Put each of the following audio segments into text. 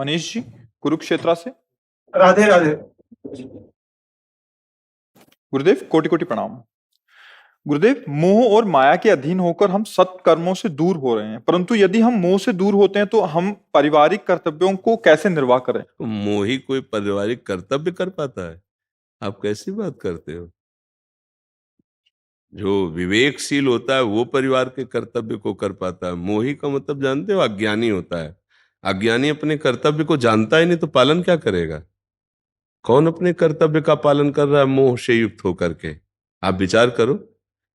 मनीष जी, कुरुक्षेत्रा से। राधे राधे। गुरुदेव कोटि कोटि प्रणाम। गुरुदेव, मोह और माया के अधीन होकर हम सत्कर्मों से दूर हो रहे हैं, परंतु यदि हम मोह से दूर होते हैं तो हम पारिवारिक कर्तव्यों को कैसे निर्वाह करें? तो मोही कोई पारिवारिक कर्तव्य कर पाता है? आप कैसी बात करते हो? जो विवेकशील होता है वो परिवार के कर्तव्य को कर पाता है। मोही का मतलब जानते हो? अज्ञानी होता है। अज्ञानी अपने कर्तव्य को जानता ही नहीं तो पालन क्या करेगा? कौन अपने कर्तव्य का पालन कर रहा है मोह से युक्त होकर के? आप विचार करो।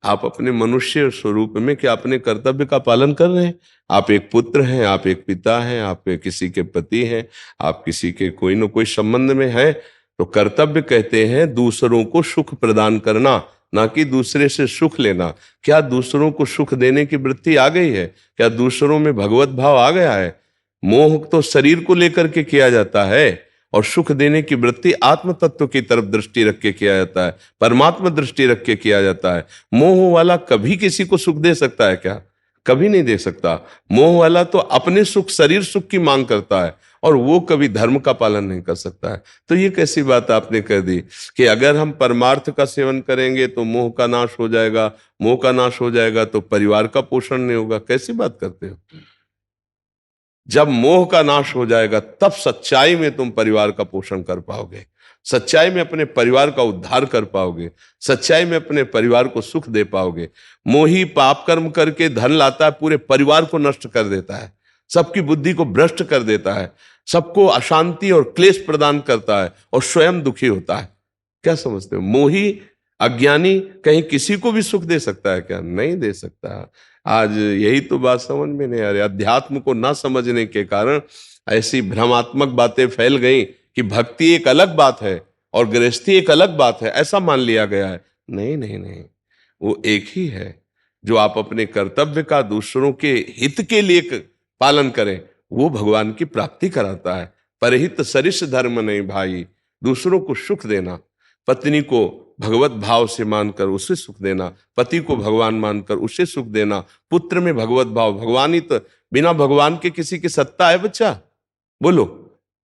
आप अपने मनुष्य स्वरूप में क्या अपने कर्तव्य का पालन कर रहे हैं? आप एक पुत्र हैं, आप एक पिता हैं, आप किसी के पति हैं, आप किसी के कोई न कोई संबंध में हैं। तो कर्तव्य कहते हैं दूसरों को सुख प्रदान करना, ना कि दूसरे से सुख लेना। क्या दूसरों को सुख देने की वृत्ति आ गई है? क्या दूसरों में भगवत भाव आ गया है? मोह तो शरीर को लेकर के किया जाता है और सुख देने की वृत्ति आत्म तत्व की तरफ दृष्टि रख के किया जाता है, परमात्मा दृष्टि रख के किया जाता है। मोह वाला कभी किसी को सुख दे सकता है क्या? कभी नहीं दे सकता। मोह वाला तो अपने सुख, शरीर सुख की मांग करता है और वो कभी धर्म का पालन नहीं कर सकता है। तो ये कैसी बात आपने कह दी कि अगर हम परमार्थ का सेवन करेंगे तो मोह का नाश हो जाएगा, मोह का नाश हो जाएगा तो परिवार का पोषण नहीं होगा? कैसी बात करते हो? जब मोह का नाश हो जाएगा तब सच्चाई में तुम परिवार का पोषण कर पाओगे, सच्चाई में अपने परिवार का उद्धार कर पाओगे, सच्चाई में अपने परिवार को सुख दे पाओगे। मोही पाप कर्म करके धन लाता है, पूरे परिवार को नष्ट कर देता है, सबकी बुद्धि को भ्रष्ट कर देता है, सबको अशांति और क्लेश प्रदान करता है और स्वयं दुखी होता है। क्या समझते हो? मोही अज्ञानी कहीं किसी को भी सुख दे सकता है क्या? नहीं दे सकता। आज यही तो बात समझ में नहीं आ रही। अध्यात्म को ना समझने के कारण ऐसी भ्रमात्मक बातें फैल गई कि भक्ति एक अलग बात है और गृहस्थी एक अलग बात है, ऐसा मान लिया गया है। नहीं नहीं नहीं, वो एक ही है। जो आप अपने कर्तव्य का दूसरों के हित के लिए पालन करें वो भगवान की प्राप्ति कराता है। परहित सरिस धर्म नहीं भाई, दूसरों को सुख देना, पत्नी को भगवत भाव से मानकर उसे सुख देना, पति को भगवान मानकर उसे सुख देना, पुत्र में भगवत भाव। भगवान ही तो, बिना भगवान के किसी की सत्ता है बच्चा? बोलो,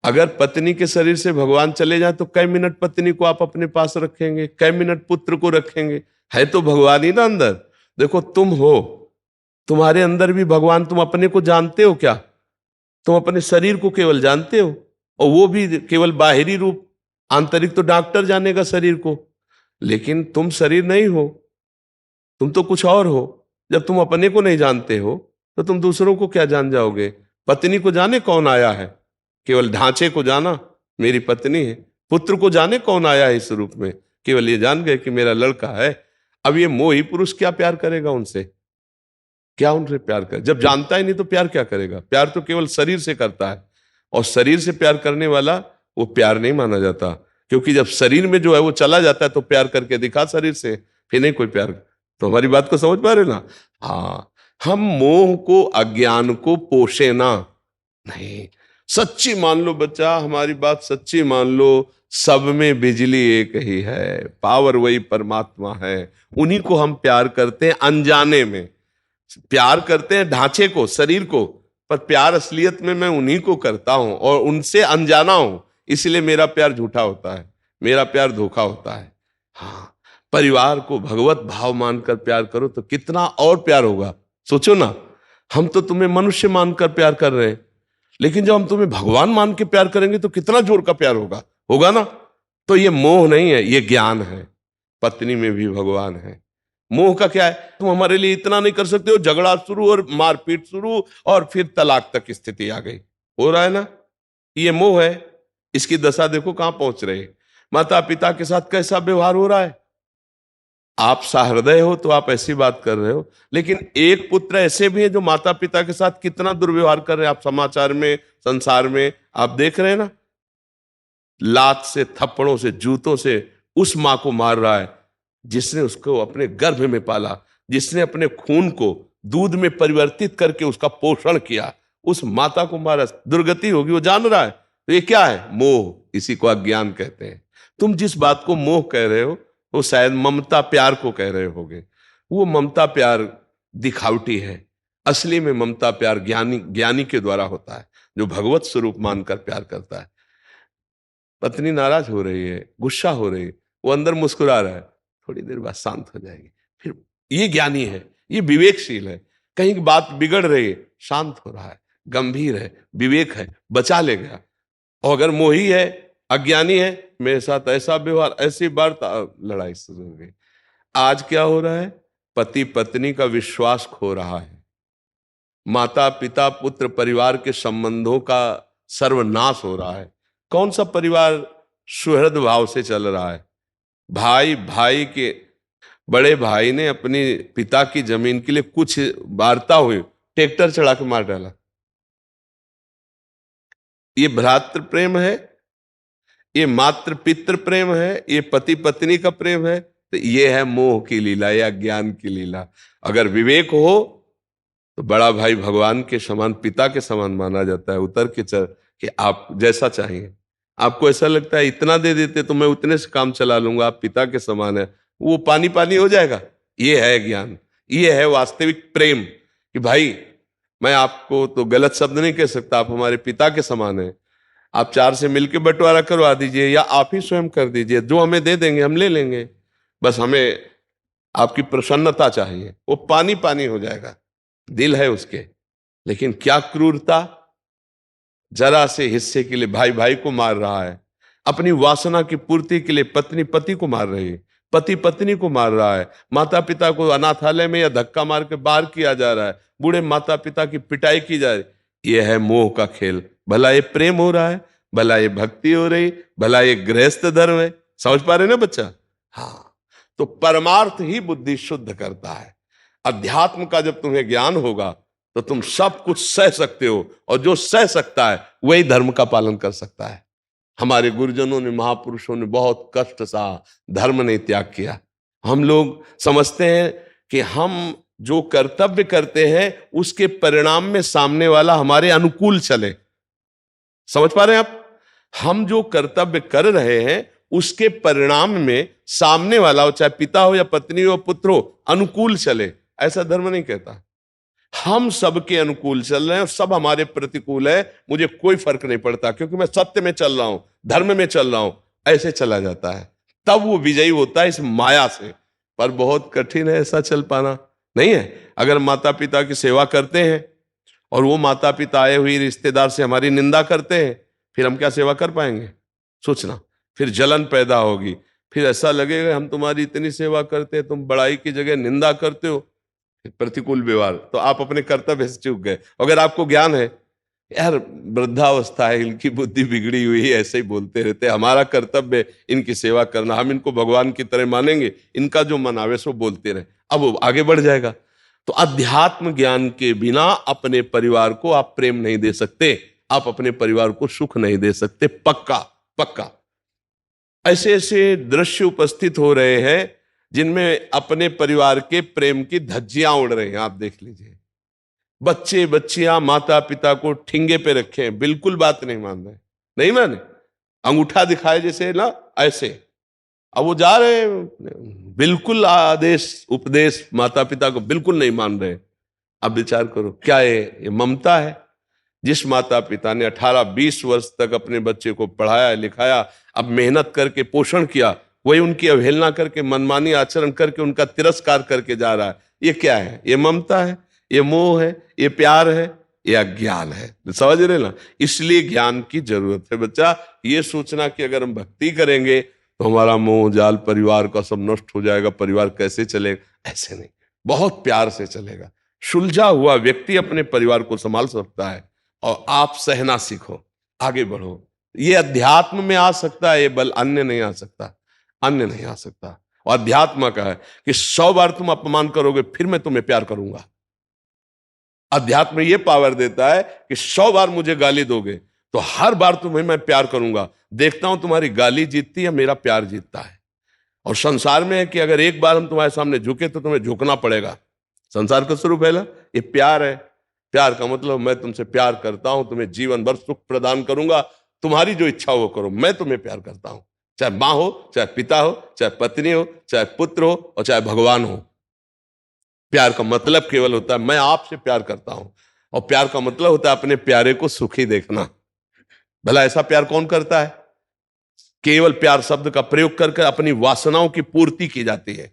अगर पत्नी के शरीर से भगवान चले जाए तो कई मिनट पत्नी को आप अपने पास रखेंगे, कई मिनट पुत्र को रखेंगे? है तो भगवान ही ना अंदर। देखो तुम हो, तुम्हारे अंदर भी भगवान। तुम अपने को जानते हो क्या? तुम अपने शरीर को केवल जानते हो, और वो भी केवल बाहरी रूप। आंतरिक तो डॉक्टर जानेगा शरीर को, लेकिन तुम शरीर नहीं हो, तुम तो कुछ और हो। जब तुम अपने को नहीं जानते हो तो तुम दूसरों को क्या जान जाओगे? पत्नी को जाने कौन आया है, केवल ढांचे को जाना मेरी पत्नी है। पुत्र को जाने कौन आया है इस रूप में, केवल ये जान गए कि मेरा लड़का है। अब ये मोही पुरुष क्या प्यार करेगा उनसे? क्या उनसे प्यार करे? जब जानता ही नहीं तो प्यार क्या करेगा? प्यार तो केवल शरीर से करता है, और शरीर से प्यार करने वाला वो प्यार नहीं माना जाता। क्योंकि जब शरीर में जो है वो चला जाता है तो प्यार करके दिखा शरीर से, फिर नहीं कोई प्यार। तो हमारी बात को समझ पा रहे ना? हाँ, हम मोह को, अज्ञान को पोषे ना। नहीं, सच्ची मान लो बच्चा, हमारी बात सच्ची मान लो। सब में बिजली एक ही है, पावर वही परमात्मा है। उन्हीं को हम प्यार करते हैं अनजाने में। प्यार करते हैं ढांचे को, शरीर को, पर प्यार असलियत में मैं उन्हीं को करता हूं और उनसे अनजाना हूं। इसलिए मेरा प्यार झूठा होता है, मेरा प्यार धोखा होता है। हाँ, परिवार को भगवत भाव मानकर प्यार करो तो कितना और प्यार होगा। सोचो ना, हम तो तुम्हें मनुष्य मानकर प्यार कर रहे हैं, लेकिन जब हम तुम्हें भगवान मान के प्यार करेंगे तो कितना जोर का प्यार होगा, होगा ना? तो ये मोह नहीं है, ये ज्ञान है। पत्नी में भी भगवान है। मोह का क्या है? तुम हमारे लिए इतना नहीं कर सकते हो, झगड़ा शुरू और मारपीट शुरू और फिर तलाक तक स्थिति आ गई। हो रहा है ना? ये मोह है। इसकी दशा देखो कहां पहुंच रहे। माता पिता के साथ कैसा व्यवहार हो रहा है। आप सहृदय हो तो आप ऐसी बात कर रहे हो, लेकिन एक पुत्र ऐसे भी है जो माता पिता के साथ कितना दुर्व्यवहार कर रहे हैं। आप समाचार में, संसार में आप देख रहे हैं ना। लात से, थप्पड़ों से, जूतों से उस मां को मार रहा है जिसने उसको अपने गर्भ में पाला, जिसने अपने खून को दूध में परिवर्तित करके उसका पोषण किया। उस माता को मारा, दुर्गति होगी, वो जान रहा है। तो ये क्या है? मोह। इसी को अज्ञान कहते हैं। तुम जिस बात को मोह कह रहे हो वो शायद ममता प्यार को कह रहे होगे। वो ममता प्यार दिखावटी है, असली में ममता प्यार ज्ञानी के द्वारा होता है, जो भगवत स्वरूप मानकर प्यार करता है। पत्नी नाराज हो रही है, गुस्सा हो रही है, वो अंदर मुस्कुरा रहा है, थोड़ी देर बाद शांत हो जाएगी। फिर ये ज्ञानी है, ये विवेकशील है। कहीं की बात बिगड़ रही है, शांत हो रहा है, गंभीर है, विवेक है, बचा लेगा। और अगर मोही है, अज्ञानी है, मेरे साथ ऐसा व्यवहार, ऐसी वार्ता, लड़ाई शुरू हो गई। आज क्या हो रहा है? पति पत्नी का विश्वास खो रहा है, माता पिता पुत्र परिवार के संबंधों का सर्वनाश हो रहा है। कौन सा परिवार सुहृद भाव से चल रहा है? भाई भाई के, बड़े भाई ने अपने पिता की जमीन के लिए कुछ वार्ता हुई, ट्रैक्टर चढ़ा के मार डाला। ये भ्रातृ प्रेम है? ये मातृ पितृ प्रेम है? ये पति पत्नी का प्रेम है? तो ये है मोह की लीला या ज्ञान की लीला। अगर विवेक हो तो बड़ा भाई भगवान के समान, पिता के समान माना जाता है। उतर के चल कि आप जैसा चाहिए। आपको ऐसा लगता है इतना दे देते तो मैं उतने से काम चला लूंगा, आप पिता के समान है, वो पानी पानी हो जाएगा। ये है ज्ञान, ये है वास्तविक प्रेम कि भाई मैं आपको तो गलत शब्द नहीं कह सकता, आप हमारे पिता के समान है। आप चार से मिलकर बंटवारा करवा दीजिए या आप ही स्वयं कर दीजिए, जो हमें दे देंगे हम ले लेंगे, बस हमें आपकी प्रसन्नता चाहिए। वो पानी पानी हो जाएगा। दिल है उसके, लेकिन क्या क्रूरता! जरा से हिस्से के लिए भाई भाई को मार रहा है, अपनी वासना की पूर्ति के लिए पत्नी पति को मार रही है, पति पत्नी को मार रहा है, माता पिता को अनाथालय में या धक्का मार के बाहर किया जा रहा है, बूढ़े माता पिता की पिटाई की जा रही। यह है मोह का खेल। भला ये प्रेम हो रहा है, भला ये भक्ति हो रही, भला ये गृहस्थ धर्म है? समझ पा रहे ना बच्चा? हाँ, तो परमार्थ ही बुद्धि शुद्ध करता है। अध्यात्म का जब तुम्हें ज्ञान होगा तो तुम सब कुछ सह सकते हो, और जो सह सकता है वही धर्म का पालन कर सकता है। हमारे गुरुजनों ने, महापुरुषों ने बहुत कष्ट सहा, धर्म ने त्याग किया। हम लोग समझते हैं कि हम जो कर्तव्य करते हैं उसके परिणाम में सामने वाला हमारे अनुकूल चले। समझ पा रहे हैं आप? हम जो कर्तव्य कर रहे हैं उसके परिणाम में सामने वाला हो, चाहे पिता हो या पत्नी हो पुत्र हो, अनुकूल चले। ऐसा धर्म नहीं कहता। हम सबके अनुकूल चल रहे हैं और सब हमारे प्रतिकूल है, मुझे कोई फर्क नहीं पड़ता क्योंकि मैं सत्य में चल रहा हूं, धर्म में चल रहा हूं, ऐसे चला जाता है। तब वो विजयी होता है इस माया से। पर बहुत कठिन है ऐसा चल पाना, नहीं है? अगर माता पिता की सेवा करते हैं और वो माता पिता आए हुए रिश्तेदार से हमारी निंदा करते हैं, फिर हम क्या सेवा कर पाएंगे? सोचना। फिर जलन पैदा होगी, फिर ऐसा लगेगा हम तुम्हारी इतनी सेवा करते हैं, तुम बड़ाई की जगह निंदा करते हो, प्रतिकूल व्यवहार, तो आप अपने कर्तव्य से चूक गए। अगर आपको ज्ञान है, यार वृद्धावस्था है, इनकी बुद्धि बिगड़ी हुई है, ऐसे ही बोलते रहते, हमारा कर्तव्य इनकी सेवा करना, हम इनको भगवान की तरह मानेंगे, इनका जो मन आवे सो बोलते रहे, अब वो आगे बढ़ जाएगा। तो अध्यात्म ज्ञान के बिना अपने परिवार को आप प्रेम नहीं दे सकते, आप अपने परिवार को सुख नहीं दे सकते। पक्का पक्का। ऐसे ऐसे दृश्य उपस्थित हो रहे हैं जिनमें अपने परिवार के प्रेम की धज्जियां उड़ रही हैं। आप देख लीजिए, बच्चे बच्चियां माता पिता को ठिंगे पे रखे हैं, बिल्कुल बात नहीं मान रहे, नहीं माने, अंगूठा दिखाए जैसे ना, ऐसे। अब वो जा रहे हैं, बिल्कुल आदेश उपदेश माता पिता को बिल्कुल नहीं मान रहे। अब विचार करो, क्या ये ममता है? जिस माता पिता ने 18-20 वर्ष तक अपने बच्चे को पढ़ाया लिखाया, अब मेहनत करके पोषण किया, वही उनकी अवहेलना करके, मनमानी आचरण करके, उनका तिरस्कार करके जा रहा है, ये क्या है? ये ममता है, ये मोह है, ये प्यार है, ये अज्ञान है। समझ रहे ना? इसलिए ज्ञान की जरूरत है बच्चा। ये सोचना कि अगर हम भक्ति करेंगे तो हमारा मोह जाल परिवार का सब नष्ट हो जाएगा, परिवार कैसे चलेगा, ऐसे नहीं, बहुत प्यार से चलेगा। सुलझा हुआ व्यक्ति अपने परिवार को संभाल सकता है। और आप सहना सीखो, आगे बढ़ो। ये अध्यात्म में आ सकता है ये बल, अन्य नहीं आ सकता, अन्य नहीं आ सकता। और अध्यात्म का है कि 100 बार तुम अपमान करोगे फिर मैं तुम्हें प्यार करूंगा। अध्यात्म ये पावर देता है कि 100 बार मुझे गाली दोगे तो हर बार तुम्हें मैं प्यार करूंगा, देखता हूं तुम्हारी गाली जीतती है, मेरा प्यार जीतता है। और संसार में है कि अगर एक बार हम तुम्हारे सामने झुके तो तुम्हें झुकना पड़ेगा। संसार का स्वरूप है ना, ये प्यार है। प्यार का मतलब मैं तुमसे प्यार करता हूं, तुम्हें जीवन भर सुख प्रदान करूंगा, तुम्हारी जो इच्छा हो करो, मैं तुम्हें प्यार करता हूं। चाहे मां हो, चाहे पिता हो, चाहे पत्नी हो, चाहे पुत्र हो और चाहे भगवान हो। प्यार का मतलब केवल होता है मैं आपसे प्यार करता हूं, और प्यार का मतलब होता है अपने प्यारे को सुखी देखना। भला ऐसा प्यार कौन करता है? केवल प्यार शब्द का प्रयोग करके अपनी वासनाओं की पूर्ति की जाती है।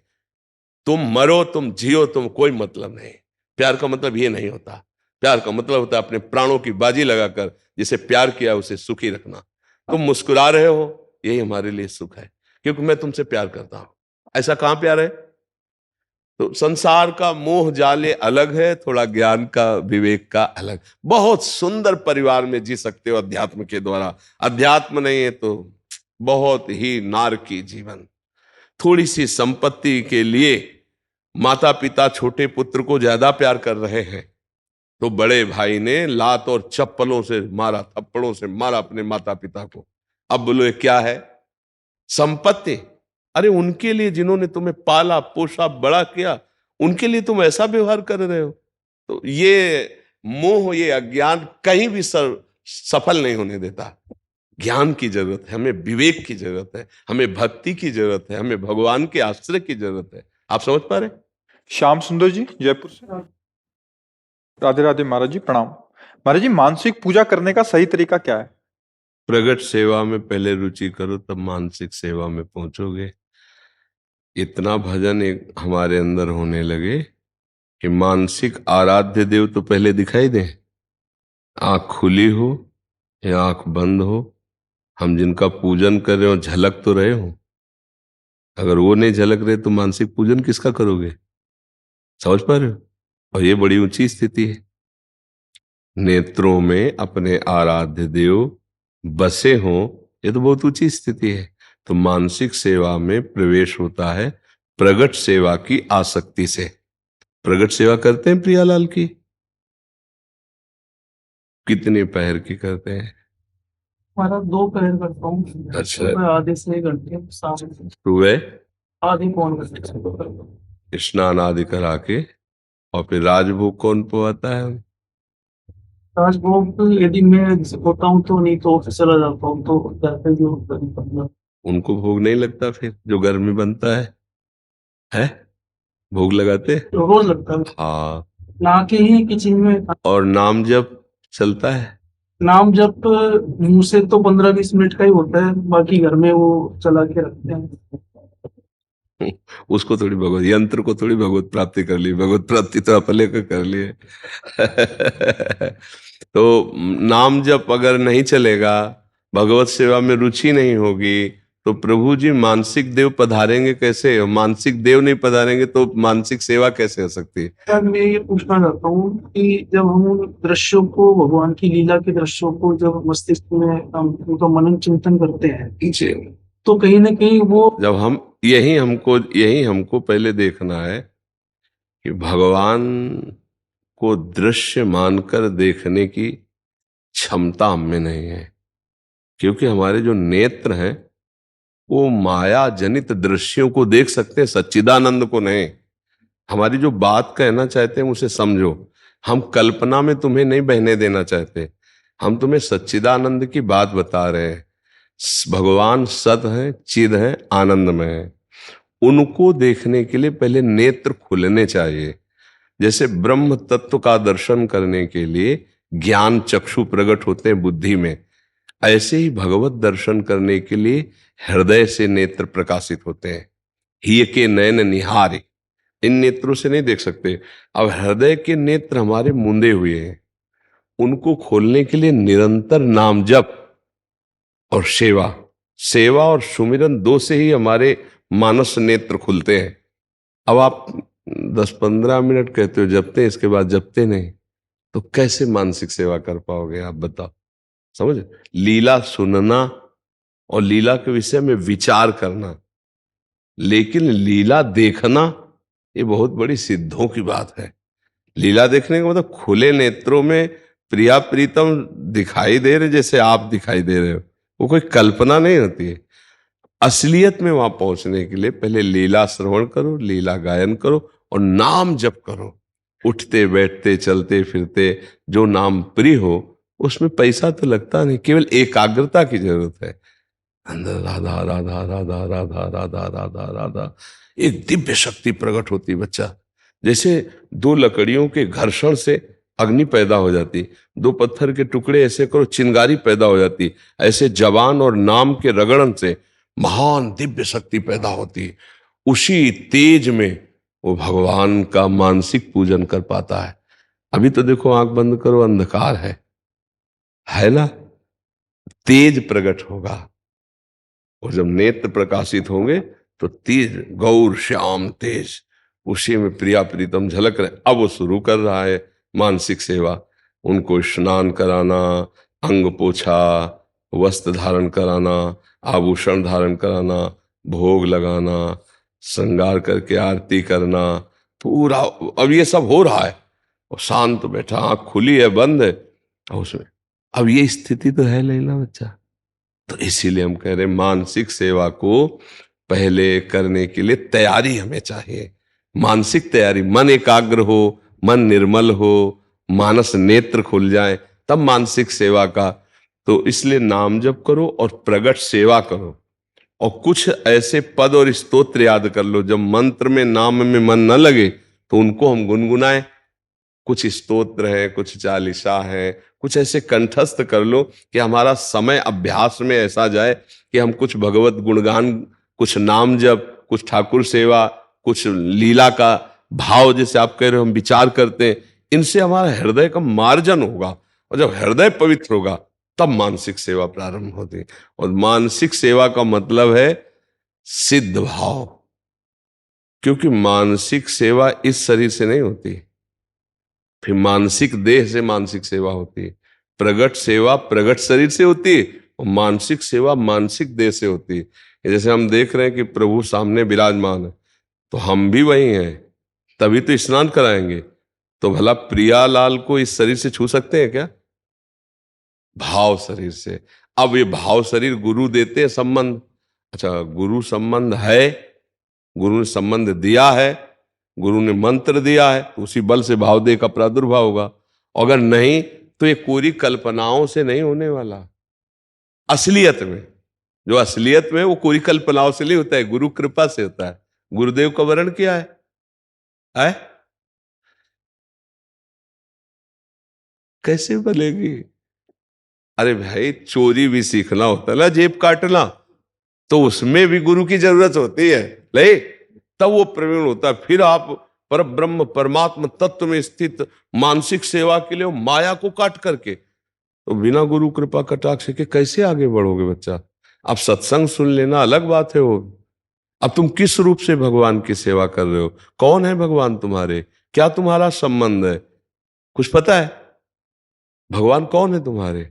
तुम मरो तुम जियो तुम कोई मतलब नहीं। प्यार का मतलब ये नहीं होता। प्यार का मतलब होता है अपने प्राणों की बाजी लगाकर जिसे प्यार किया उसे सुखी रखना। तुम मुस्कुरा रहे हो यही हमारे लिए सुख है, क्योंकि मैं तुमसे प्यार करता हूं। ऐसा कहां प्यार है? तो संसार का मोह जाले अलग है, थोड़ा ज्ञान का विवेक का अलग। बहुत सुंदर परिवार में जी सकते हो अध्यात्म के द्वारा। अध्यात्म नहीं है तो बहुत ही नारकी जीवन। थोड़ी सी संपत्ति के लिए माता पिता छोटे पुत्र को ज्यादा प्यार कर रहे हैं, तो बड़े भाई ने लात और चप्पलों से मारा, थप्पड़ों से मारा अपने माता पिता को। अब बोलो ये क्या है? संपत्ति। अरे उनके लिए जिन्होंने तुम्हें पाला पोसा बड़ा किया, उनके लिए तुम ऐसा व्यवहार कर रहे हो। तो ये मोह, ये अज्ञान कहीं भी सफल नहीं होने देता। ज्ञान की जरूरत है, हमें विवेक की जरूरत है, हमें भक्ति की जरूरत है, हमें भगवान के आश्रय की जरूरत है। आप समझ पा रहे? श्याम सुंदर जी जयपुर से। राधे राधे महाराज जी, प्रणाम। महाराज जी, मानसिक पूजा करने का सही तरीका क्या है? प्रगट सेवा में पहले रुचि करो, तब मानसिक सेवा में पहुंचोगे। इतना भजन एक हमारे अंदर होने लगे कि मानसिक आराध्य देव तो पहले दिखाई दे। आंख खुली हो या आंख बंद हो, हम जिनका पूजन कर रहे हो झलक तो रहे हो। अगर वो नहीं झलक रहे तो मानसिक पूजन किसका करोगे? समझ पा रहे हो? और ये बड़ी ऊंची स्थिति है। नेत्रों में अपने आराध्य देव बसे हों, ये तो बहुत ऊंची स्थिति है। तो मानसिक सेवा में प्रवेश होता है प्रगट सेवा की आसक्ति से। प्रगट सेवा करते हैं प्रियालाल की? कितने पहर की करते हैं? हमारा 2 पहर करता हूँ। अच्छा। सुबह आधे से 1 घंटे, शाम को सुबह आधे पौन घंटे से करता हूँ। स्नान आदि करा के, और फिर राजभोग कौन पवाता है? राजभोग यदि मैं होता हूँ तो, नहीं तो ऑफिस चला जाता हूँ तो घर पे जो करना। उनको भोग नहीं लगता फिर जो घर में बनता है? भोग लगाते? रोज लगता है। हाँ। नहा के ही किचन में। और नाम जप चलता है? नाम जब मुंह से तो 15-20 मिनट का ही होता है, बाकी घर में वो चला के रखते हैं। उसको थोड़ी भगवत यंत्र को थोड़ी भगवत प्राप्ति कर ली, भगवत प्राप्ति तो अपने को कर लिए। तो नाम जप अगर नहीं चलेगा, भगवत सेवा में रुचि नहीं होगी, तो प्रभु जी मानसिक देव पधारेंगे कैसे? और मानसिक देव नहीं पधारेंगे तो मानसिक सेवा कैसे हो सकती है? सर मैं ये पूछना चाहता हूँ कि जब हम उन दृश्यों को, भगवान की लीला के दृश्यों को जब मस्तिष्क में हम उनका मनन चिंतन करते हैं, तो कहीं ना कहीं वो, जब हम यही हमको पहले देखना है कि भगवान को दृश्य मानकर देखने की क्षमता हम में नहीं है। क्योंकि हमारे जो नेत्र हैं वो माया जनित दृश्यों को देख सकते हैं, सच्चिदानंद को नहीं। हमारी जो बात कहना चाहते हैं उसे समझो। हम कल्पना में तुम्हें नहीं बहने देना चाहते, हम तुम्हें सच्चिदानंद की बात बता रहे हैं। भगवान सत है, चिद है, आनंदमय है। उनको देखने के लिए पहले नेत्र खुलने चाहिए। जैसे ब्रह्म तत्व का दर्शन करने के लिए ज्ञान चक्षु प्रकट होते हैं बुद्धि में, ऐसे ही भगवत दर्शन करने के लिए हृदय से नेत्र प्रकाशित होते हैं। हिय के नयन निहारे, इन नेत्रों से नहीं देख सकते। अब हृदय के नेत्र हमारे मूंदे हुए हैं, उनको खोलने के लिए निरंतर नाम जप और सेवा। सेवा और सुमिरन दो से ही हमारे मानस नेत्र खुलते हैं। अब आप 10-15 मिनट कहते हो जपते हैं, इसके बाद जपते नहीं, तो कैसे मानसिक सेवा कर पाओगे आप बताओ? समझ? लीला सुनना और लीला के विषय में विचार करना, लेकिन लीला देखना ये बहुत बड़ी सिद्धों की बात है। लीला देखने का मतलब खुले नेत्रों में प्रिया प्रीतम दिखाई दे रहे, जैसे आप दिखाई दे रहे हो, वो कोई कल्पना नहीं होती है। असलियत में वहां पहुंचने के लिए पहले लीला श्रवण करो, लीला गायन करो और नाम जप करो। उठते बैठते चलते फिरते जो नाम प्रिय हो, उसमें पैसा तो लगता नहीं, केवल एकाग्रता की जरूरत है। अंदर राधा राधा राधा राधा राधा राधा राधा, एक दिव्य शक्ति प्रकट होती बच्चा। जैसे दो लकड़ियों के घर्षण से अग्नि पैदा हो जाती, दो पत्थर के टुकड़े ऐसे करो चिंगारी पैदा हो जाती, ऐसे जवान और नाम के रगड़न से महान दिव्य शक्ति पैदा होती। उसी तेज में वो भगवान का मानसिक पूजन कर पाता है। अभी तो देखो आंख बंद करो, अंधकार है ना, तेज प्रकट होगा, और जब नेत्र प्रकाशित होंगे तो तेज, गौर श्याम तेज, उसी में प्रिया प्रीतम झलक रहे। अब वो शुरू कर रहा है मानसिक सेवा, उनको स्नान कराना, अंग पोछा, वस्त्र धारण कराना, आभूषण धारण कराना, भोग लगाना, श्रृंगार करके आरती करना, पूरा अब ये सब हो रहा है। और शांत बैठा, आंख खुली है बंद है, और उसमें अब ये स्थिति तो है नहीं ना बच्चा। तो इसीलिए हम कह रहे हैं मानसिक सेवा को पहले करने के लिए तैयारी हमें चाहिए, मानसिक तैयारी, मन एकाग्र हो, मन निर्मल हो, मानस नेत्र खुल जाए, तब मानसिक सेवा का। तो इसलिए नाम जप करो और प्रगट सेवा करो, और कुछ ऐसे पद और स्तोत्र याद कर लो, जब मंत्र में नाम में मन न लगे तो उनको हम गुनगुनाएं। कुछ स्तोत्र है, कुछ चालीसा है, कुछ ऐसे कंठस्थ कर लो कि हमारा समय अभ्यास में ऐसा जाए कि हम कुछ भगवत गुणगान, कुछ नाम जप, कुछ ठाकुर सेवा, कुछ लीला का भाव, जैसे आप कह रहे हो हम विचार करते हैं, इनसे हमारा हृदय का मार्जन होगा, और जब हृदय पवित्र होगा तब मानसिक सेवा प्रारंभ होती है। और मानसिक सेवा का मतलब है सिद्ध भाव, क्योंकि मानसिक सेवा इस शरीर से नहीं होती, फिर मानसिक देह से मानसिक सेवा होती है। प्रगट सेवा प्रगट शरीर से होती है, और मानसिक सेवा मानसिक देह से होती है। जैसे हम देख रहे हैं कि प्रभु सामने विराजमान है, तो हम भी वही हैं, तभी तो स्नान कराएंगे। तो भला प्रियालाल को इस शरीर से छू सकते हैं क्या? भाव शरीर से। अब ये भाव शरीर गुरु देते हैं संबंध, अच्छा गुरु संबंध है, गुरु ने संबंध दिया है, गुरु ने मंत्र दिया है, तो उसी बल से भाव देह का प्रादुर्भाव होगा। अगर नहीं तो ये कोरी कल्पनाओं से नहीं होने वाला। असलियत में, जो असलियत में वो कोरी कल्पनाओं से नहीं होता है, गुरु कृपा से होता है। गुरुदेव का वर्ण क्या है? कैसे बनेगी? अरे भाई चोरी भी सीखना होता है ना, जेब काटना, तो उसमें भी गुरु की जरूरत होती है, ले तब वो प्रवीण होता है। फिर आप पर ब्रह्म परमात्मा तत्व में स्थित मानसिक सेवा के लिए माया को काट करके, तो बिना गुरु कृपा कटाक्ष के कैसे आगे बढ़ोगे बच्चा? अब सत्संग सुन लेना अलग बात है वो, अब तुम किस रूप से भगवान की सेवा कर रहे हो, कौन है भगवान तुम्हारे, क्या तुम्हारा संबंध है, कुछ पता है? भगवान कौन है तुम्हारे,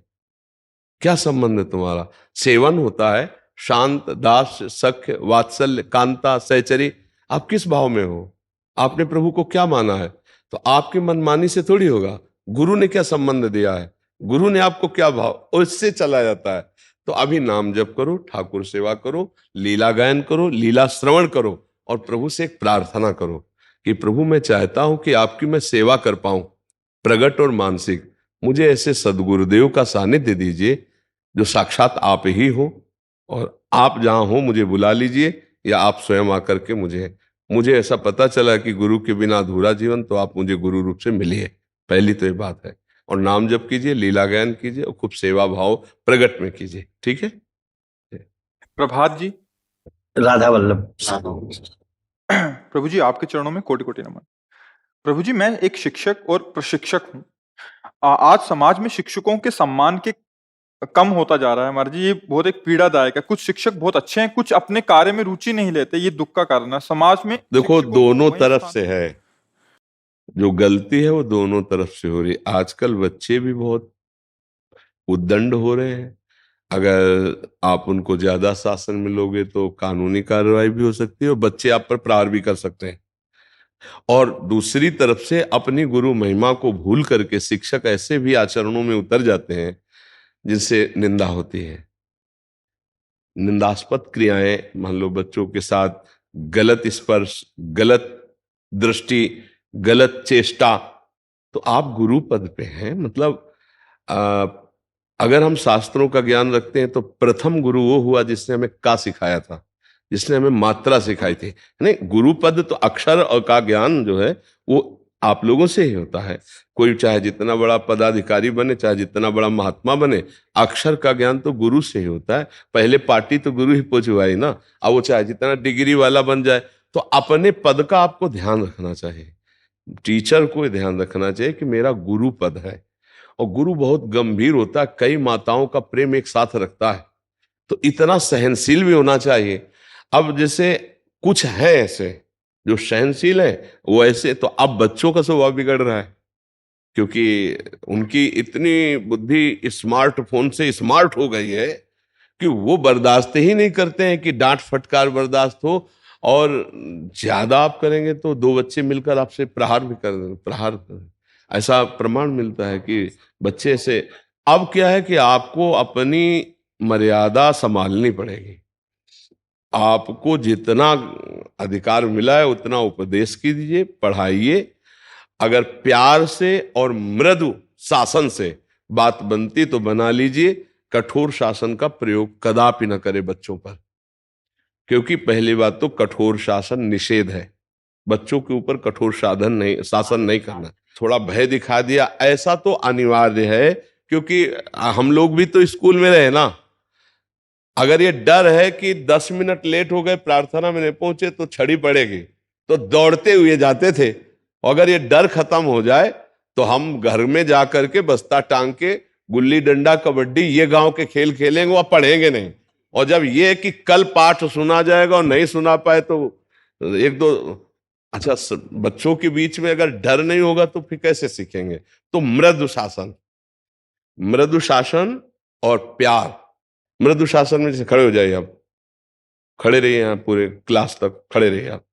क्या संबंध है तुम्हारा? सेवन होता है शांत, दास, सख्य, वात्सल्य, कांता, सहचरी। आप किस भाव में हो, आपने प्रभु को क्या माना है? तो आपकी मनमानी से थोड़ी होगा। गुरु ने क्या संबंध दिया है, गुरु ने आपको क्या भाव, उससे चला जाता है। तो अभी नाम जप करो, ठाकुर सेवा करो, लीला गायन करो, लीला श्रवण करो, और प्रभु से एक प्रार्थना करो कि प्रभु मैं चाहता हूं कि आपकी मैं सेवा कर पाऊं, प्रगट और मानसिक। मुझे ऐसे सदगुरुदेव का सानिध्य दीजिए जो साक्षात आप ही हो, और आप जहां हो मुझे बुला लीजिए, या आप स्वयं आकर के मुझे ऐसा पता चला कि गुरु के बिना अधूरा जीवन, तो आप मुझे गुरु रूप से मिलिए, पहली तो ये बात है। और नाम जप कीजिए, लीला गायन कीजिए, और खूब सेवा भाव प्रगट में कीजिए, ठीक है? प्रभात जी। राधा वल्लभ। प्रभु जी आपके चरणों में कोटि कोटि नमन। प्रभु जी मैं एक शिक्षक और प्रशिक्षक हूँ। आज समाज में शिक्षकों के सम्मान के कम होता जा रहा है हमारे जी, ये बहुत एक पीड़ादायक है। कुछ शिक्षक बहुत अच्छे हैं, कुछ अपने कार्य में रुचि नहीं लेते, ये दुख का कारण है समाज में। देखो दोनों तरफ से है, जो गलती है वो दोनों तरफ से हो रही है। आजकल बच्चे भी बहुत उद्दंड हो रहे हैं, अगर आप उनको ज्यादा शासन में लोगे तो कानूनी कार्रवाई भी हो सकती है, और बच्चे आप पर प्रहार भी कर सकते हैं। और दूसरी तरफ से अपनी गुरु महिमा को भूल करके शिक्षक ऐसे भी आचरणों में उतर जाते हैं जिनसे निंदा होती है, निंदास्पद क्रियाएं, मान लो बच्चों के साथ गलत स्पर्श, गलत दृष्टि, गलत चेष्टा। तो आप गुरु पद पे हैं, मतलब अगर हम शास्त्रों का ज्ञान रखते हैं तो प्रथम गुरु वो हुआ जिसने हमें का सिखाया था। जिसने हमें मात्रा सिखाई थी। नहीं, गुरु पद तो अक्षर और का ज्ञान जो है वो आप लोगों से ही होता है। कोई चाहे जितना बड़ा पदाधिकारी बने, चाहे जितना बड़ा महात्मा बने, अक्षर का ज्ञान तो गुरु से ही होता है। पहले पार्टी तो गुरु ही पहुंचवाई ना। अब वो चाहे जितना डिग्री वाला बन जाए, तो अपने पद का आपको ध्यान रखना चाहिए। टीचर को ध्यान रखना चाहिए कि मेरा गुरु पद है, और गुरु बहुत गंभीर होता है, कई माताओं का प्रेम एक साथ रखता है, तो इतना सहनशील भी होना चाहिए। अब जैसे कुछ है ऐसे जो सहनशील है, वो ऐसे तो अब बच्चों का स्वभाव बिगड़ रहा है, क्योंकि उनकी इतनी बुद्धि स्मार्टफोन से स्मार्ट हो गई है कि वो बर्दाश्त ही नहीं करते हैं कि डांट फटकार बर्दाश्त हो, और ज्यादा आप करेंगे तो दो बच्चे मिलकर आपसे प्रहार ऐसा प्रमाण मिलता है कि बच्चे से। अब क्या है कि आपको अपनी मर्यादा संभालनी पड़ेगी। आपको जितना अधिकार मिला है उतना उपदेश कीजिए, पढ़ाइए। अगर प्यार से और मृदु शासन से बात बनती तो बना लीजिए। कठोर शासन का प्रयोग कदापि न करे बच्चों पर, क्योंकि पहली बात तो कठोर शासन निषेध है। बच्चों के ऊपर कठोर शासन नहीं करना। थोड़ा भय दिखा दिया ऐसा तो अनिवार्य है, क्योंकि हम लोग भी तो स्कूल में रहे ना। अगर ये डर है कि 10 मिनट लेट हो गए, प्रार्थना में नहीं पहुंचे तो छड़ी पड़ेगी, तो दौड़ते हुए जाते थे। अगर ये डर खत्म हो जाए तो हम घर में जा करके बस्ता टांग के गुल्ली डंडा कबड्डी ये गांव के खेल खेलेंगे, वह पढ़ेंगे नहीं। और जब ये कि कल पाठ सुना जाएगा और नहीं सुना पाए तो एक दो अच्छा, बच्चों के बीच में अगर डर नहीं होगा तो फिर कैसे सीखेंगे। तो मृदु शासन और प्यार। मृदु शासन में जैसे खड़े हो जाइए, आप खड़े रहिए, यहाँ पूरे क्लास तक खड़े रहिए आप,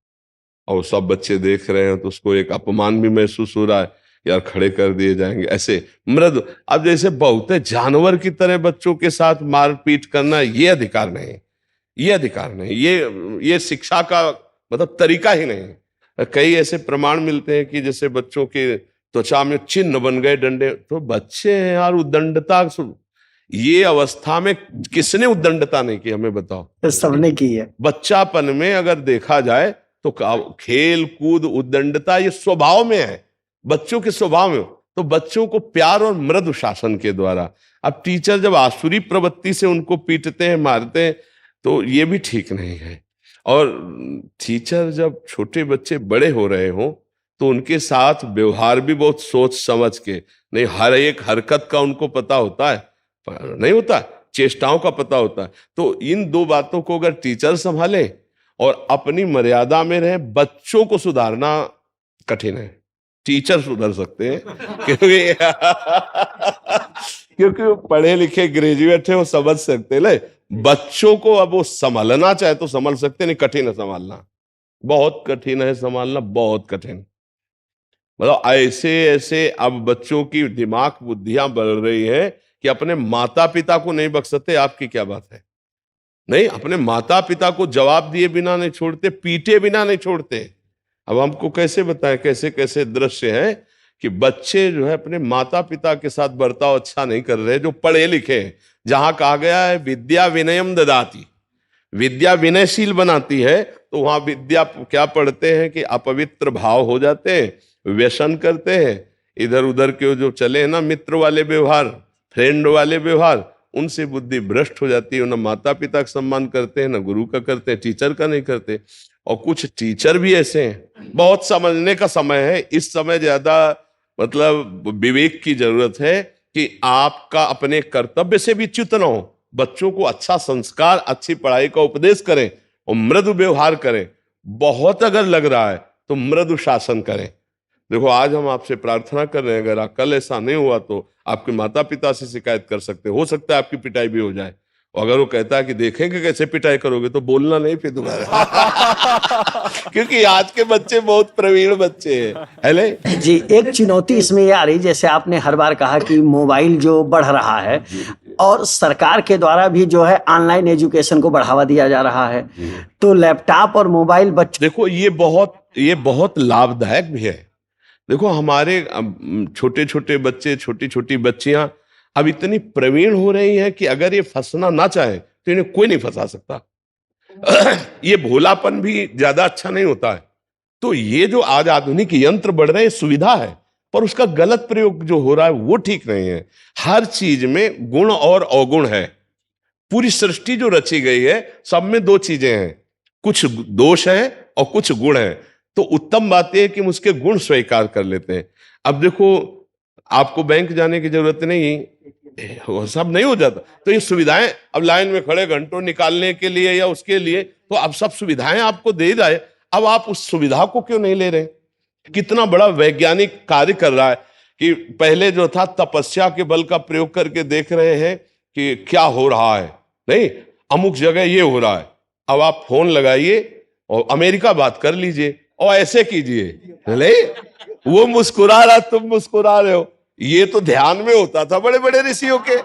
और सब बच्चे देख रहे हैं तो उसको एक अपमान भी महसूस हो रहा है, यार खड़े कर दिए जाएंगे ऐसे मृदु। अब जैसे बहुत जानवर की तरह बच्चों के साथ मारपीट करना, ये अधिकार नहीं, ये अधिकार नहीं, ये शिक्षा का मतलब तरीका ही नहीं। कई ऐसे प्रमाण मिलते हैं कि जैसे बच्चों के त्वचा में चिन्ह बन गए डंडे, तो बच्चे हैं यार, उद्दंडता ये अवस्था में किसने उद्दंडता नहीं की, हमें बताओ। तो सबने की है। बच्चापन में अगर देखा जाए तो खेल कूद उद्दंडता ये स्वभाव में है, बच्चों के स्वभाव में। तो बच्चों को प्यार और मृदु शासन के द्वारा। अब टीचर जब आसुरी प्रवृत्ति से उनको पीटते हैं, मारते हैं, तो ये भी ठीक नहीं है। और टीचर जब छोटे बच्चे बड़े हो रहे हों तो उनके साथ व्यवहार भी बहुत सोच समझ के, नहीं हर एक हरकत का उनको पता होता है, नहीं होता, चेष्टाओं का पता होता है। तो इन दो बातों को अगर टीचर संभाले और अपनी मर्यादा में रहे, बच्चों को सुधारना कठिन है, टीचर सुधर सकते हैं क्योंकि वो पढ़े लिखे ग्रेजुएट है, वो समझ सकते हैं। बच्चों को अब वो संभालना चाहे तो संभाल सकते, नहीं कठिन है संभालना, बहुत कठिन है संभालना, बहुत कठिन। मतलब ऐसे ऐसे अब बच्चों की दिमाग बुद्धियां बढ़ रही है कि अपने माता पिता को नहीं बख्श सकते। आपकी क्या बात है, नहीं अपने माता पिता को जवाब दिए बिना नहीं छोड़ते, पीटे बिना नहीं छोड़ते। अब हमको कैसे बताएं कैसे कैसे दृश्य है कि बच्चे जो है अपने माता पिता के साथ बर्ताव अच्छा नहीं कर रहे, जो पढ़े लिखे हैं। जहां कहा गया है विद्या विनयम ददाति, विद्या विनयशील बनाती है, तो वहां विद्या क्या पढ़ते हैं कि अपवित्र भाव हो जाते हैं, व्यसन करते हैं, इधर उधर के जो चले हैं ना मित्र वाले व्यवहार, फ्रेंड वाले व्यवहार, उनसे बुद्धि भ्रष्ट हो जाती है। ना माता पिता का सम्मान करते हैं, ना गुरु का करते हैं, टीचर का नहीं करते। और कुछ टीचर भी ऐसे हैं, बहुत समझने का समय है इस समय, ज्यादा मतलब विवेक की जरूरत है कि आपका अपने कर्तव्य से भी च्युत न हो, बच्चों को अच्छा संस्कार, अच्छी पढ़ाई का उपदेश करें और मृदु व्यवहार करें। बहुत अगर लग रहा है तो मृदु शासन करें। देखो आज हम आपसे प्रार्थना कर रहे हैं, अगर कल ऐसा नहीं हुआ तो आपके माता पिता से शिकायत कर सकते, हो सकता है आपकी पिटाई भी हो जाए। और अगर वो कहता है कि देखेंगे कैसे पिटाई करोगे, तो बोलना नहीं फिर दोबारा क्योंकि आज के बच्चे बहुत प्रवीण बच्चे हैं। हेले जी, एक चुनौती इसमें ये आ रही, जैसे आपने हर बार कहा कि मोबाइल जो बढ़ रहा है और सरकार के द्वारा भी जो है ऑनलाइन एजुकेशन को बढ़ावा दिया जा रहा है, तो लैपटॉप और मोबाइल बच्चों, देखो ये बहुत लाभदायक भी है। देखो हमारे छोटे छोटे बच्चे, छोटी छोटी बच्चियां अब इतनी प्रवीण हो रही हैं कि अगर ये फंसना ना चाहे तो इन्हें कोई नहीं फंसा सकता। ये भोलापन भी ज्यादा अच्छा नहीं होता है। तो ये जो आज आधुनिक यंत्र बढ़ रहे हैं सुविधा है, पर उसका गलत प्रयोग जो हो रहा है वो ठीक नहीं है। हर चीज में गुण और अवगुण है। पूरी सृष्टि जो रची गई है सब में दो चीजें हैं, कुछ दोष है और कुछ गुण है। तो उत्तम बात यह है कि हम उसके गुण स्वीकार कर लेते हैं। अब देखो, आपको बैंक जाने की जरूरत नहीं, वो सब नहीं हो जाता। तो ये सुविधाएं, अब लाइन में खड़े घंटों निकालने के लिए या उसके लिए, तो अब सब सुविधाएं आपको दे रहा है, अब आप उस सुविधा को क्यों नहीं ले रहे? कितना बड़ा वैज्ञानिक कार्य कर रहा है कि पहले जो था तपस्या के बल का प्रयोग करके देख रहे हैं कि क्या हो रहा है, नहीं अमुक जगह ये हो रहा है। अब आप फोन लगाइए और अमेरिका बात कर लीजिए और ऐसे कीजिए, नहीं वो मुस्कुरा रहा, तुम मुस्कुरा रहे हो। ये तो ध्यान में होता था बड़े बड़े ऋषियों के।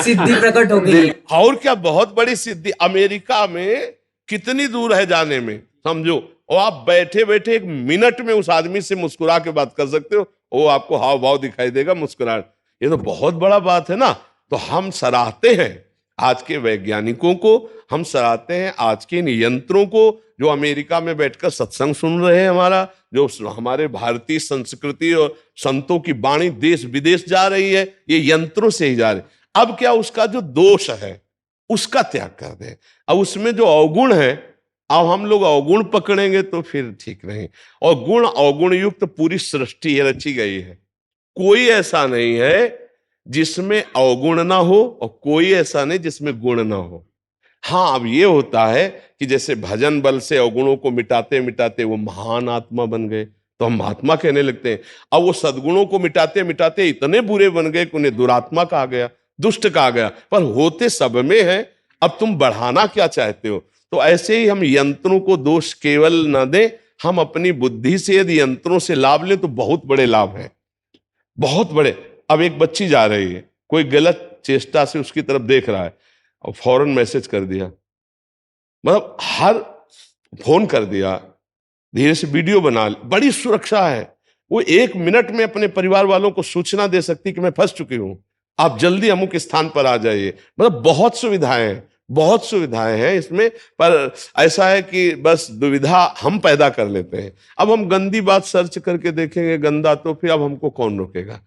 सिद्धि प्रकट हो गई। और क्या बहुत बड़ी सिद्धि। अमेरिका में कितनी दूर है जाने में, समझो, और आप बैठे बैठे 1 मिनट में उस आदमी से मुस्कुरा के बात कर सकते हो, वो आपको हाव भाव दिखाई देगा, मुस्कुराहट। ये तो बहुत बड़ा बात है ना। तो हम सराहते हैं आज के वैज्ञानिकों को, हम सराहते हैं आज के इन यंत्रों को जो अमेरिका में बैठकर सत्संग सुन रहे हैं, हमारा जो हमारे भारतीय संस्कृति और संतों की वाणी देश विदेश जा रही है, ये यंत्रों से ही जा रही। अब क्या उसका जो दोष है उसका त्याग कर दें। अब उसमें जो अवगुण है, अब हम लोग अवगुण पकड़ेंगे तो फिर ठीक नहीं। और गुण अवगुण युक्त पूरी सृष्टि रची गई है। कोई ऐसा नहीं है जिसमें अवगुण ना हो और कोई ऐसा नहीं जिसमें गुण ना हो। हाँ, अब ये होता है कि जैसे भजन बल से अवगुणों को मिटाते मिटाते वो महान आत्मा बन गए, तो हम महात्मा कहने लगते हैं। अब वो सद्गुणों को मिटाते मिटाते इतने बुरे बन गए कि उन्हें दुरात्मा कहा गया, दुष्ट कहा गया, पर होते सब में है। अब तुम बढ़ाना क्या चाहते हो? तो ऐसे ही हम यंत्रों को दोष केवल न दें, हम अपनी बुद्धि से यदि यंत्रों से लाभ लें तो बहुत बड़े लाभ हैं, बहुत बड़े। अब एक बच्ची जा रही है, कोई गलत चेष्टा से उसकी तरफ देख रहा है और फौरन मैसेज कर दिया, मतलब हर फोन कर दिया, धीरे से वीडियो बना ली, बड़ी सुरक्षा है। वो 1 मिनट में अपने परिवार वालों को सूचना दे सकती कि मैं फंस चुकी हूं, आप जल्दी अमुक स्थान पर आ जाइए। मतलब बहुत सुविधाएं हैं, बहुत सुविधाएं हैं इसमें। पर ऐसा है कि बस दुविधा हम पैदा कर लेते हैं। अब हम गंदी बात सर्च करके देखेंगे गंदा, तो फिर अब हमको कौन रोकेगा?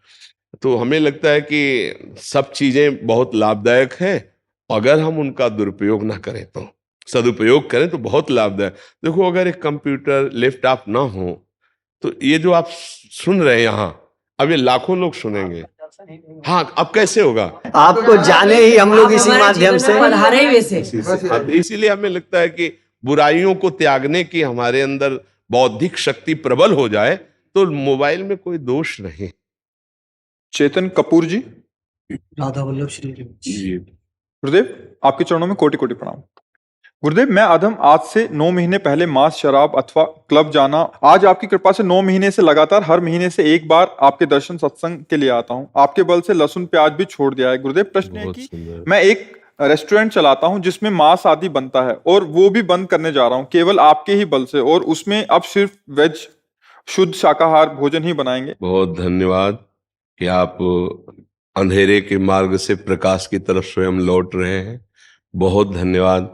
तो हमें लगता है कि सब चीजें बहुत लाभदायक हैं, अगर हम उनका दुरुपयोग ना करें तो, सदुपयोग करें तो बहुत लाभदायक। देखो, अगर एक कंप्यूटर लैपटॉप ना हो तो ये जो आप सुन रहे हैं यहाँ, अब ये लाखों लोग सुनेंगे। हाँ, अब कैसे होगा? आपको जाने ही हम लोग इसी माध्यम से पधारे ही वैसे। इसीलिए हमें लगता है कि बुराइयों को त्यागने की हमारे अंदर बौद्धिक शक्ति प्रबल हो जाए तो मोबाइल में कोई दोष नहीं। चेतन कपूर जी, राधा वल्लभ श्री जी। गुरुदेव आपके चरणों में कोटि कोटि प्रणाम। गुरुदेव, मैं अधम आज से 9 महीने पहले मांस, शराब अथवा क्लब जाना, आज आपकी कृपा से 9 महीने से लगातार हर महीने से एक बार आपके दर्शन सत्संग के लिए आता हूँ। आपके बल से लहसुन प्याज भी छोड़ दिया है। गुरुदेव, प्रश्न है कि मैं एक रेस्टोरेंट चलाता हूँ जिसमें मांस आदि बनता है और वो भी बंद करने जा रहा हूँ केवल आपके ही बल से, और उसमें अब सिर्फ वेज शुद्ध शाकाहार भोजन ही बनाएंगे। बहुत धन्यवाद कि आप अंधेरे के मार्ग से प्रकाश की तरफ स्वयं लौट रहे हैं। बहुत धन्यवाद,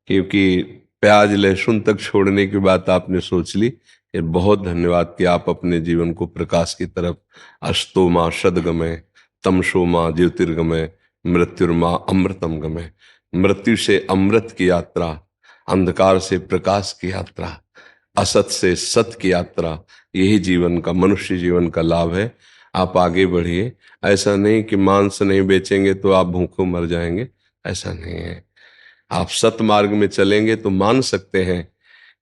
क्योंकि प्याज लहसुन तक छोड़ने की बात आपने सोच ली। ये बहुत धन्यवाद कि आप अपने जीवन को प्रकाश की तरफ, अस्तो माँ सदगमय, तमसो माँ ज्योतिर्गमय, मृत्युर्मा अमृतम गमय। मृत्यु से अमृत की यात्रा, अंधकार से प्रकाश की यात्रा, असत से सत की यात्रा, यही जीवन का, मनुष्य जीवन का लाभ है। आप आगे बढ़िए। ऐसा नहीं कि मांस नहीं बेचेंगे तो आप भूखों मर जाएंगे, ऐसा नहीं है। आप सत मार्ग में चलेंगे तो मान सकते हैं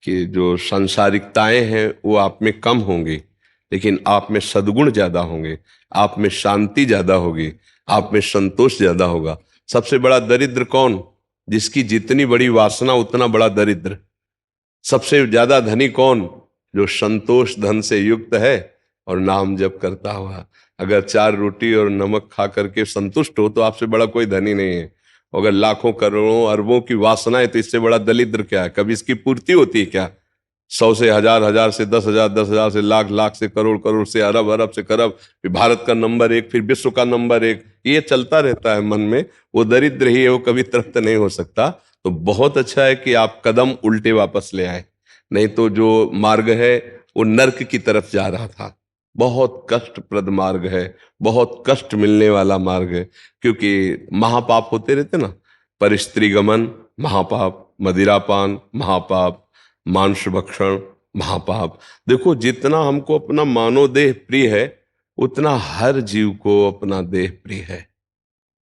कि जो सांसारिकताएं हैं वो आप में कम होंगी, लेकिन आप में सद्गुण ज्यादा होंगे, आप में शांति ज्यादा होगी, आप में संतोष ज्यादा होगा। सबसे बड़ा दरिद्र कौन? जिसकी जितनी बड़ी वासना उतना बड़ा दरिद्र। सबसे ज्यादा धनी कौन? जो संतोष धन से युक्त है और नाम जप करता हुआ। अगर 4 रोटी और नमक खा करके संतुष्ट हो तो आपसे बड़ा कोई धनी नहीं है। अगर लाखों करोड़ों अरबों की वासनाएं, तो इससे बड़ा दरिद्र क्या है? कभी इसकी पूर्ति होती है क्या? 100 से 1000, 1000 से 10,000, 10,000 से लाख, लाख से करोड़, करोड़ से अरब, अरब से खरब, फिर भारत का नंबर 1, फिर विश्व का नंबर 1, ये चलता रहता है मन में। वो दरिद्र ही है, वो कभी तृप्त नहीं हो सकता। तो बहुत अच्छा है कि आप कदम उल्टे वापस ले आए, नहीं तो जो मार्ग है वो नर्क की तरफ जा रहा था। बहुत कष्टप्रद मार्ग है, बहुत कष्ट मिलने वाला मार्ग है, क्योंकि महापाप होते रहते ना, पर स्त्री गमन महापाप, मदिरापान महापाप, मांस भक्षण महापाप। देखो, जितना हमको अपना मानव देह प्रिय है उतना हर जीव को अपना देह प्रिय है,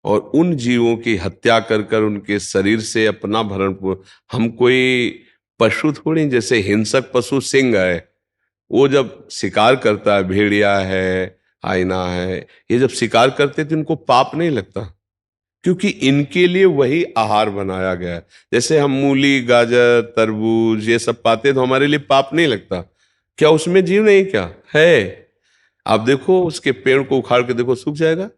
और उन जीवों की हत्या कर कर उनके शरीर से अपना भरण हम कोई पशु थोड़ी, जैसे हिंसक पशु सिंह है, वो जब शिकार करता है, भेड़िया है, हाइना है, ये जब शिकार करते तो इनको पाप नहीं लगता, क्योंकि इनके लिए वही आहार बनाया गया है। जैसे हम मूली, गाजर, तरबूज ये सब पाते तो हमारे लिए पाप नहीं लगता, क्या उसमें जीव नहीं क्या है? आप देखो, उसके पेड़ को उखाड़ के देखो, सूख जाएगा।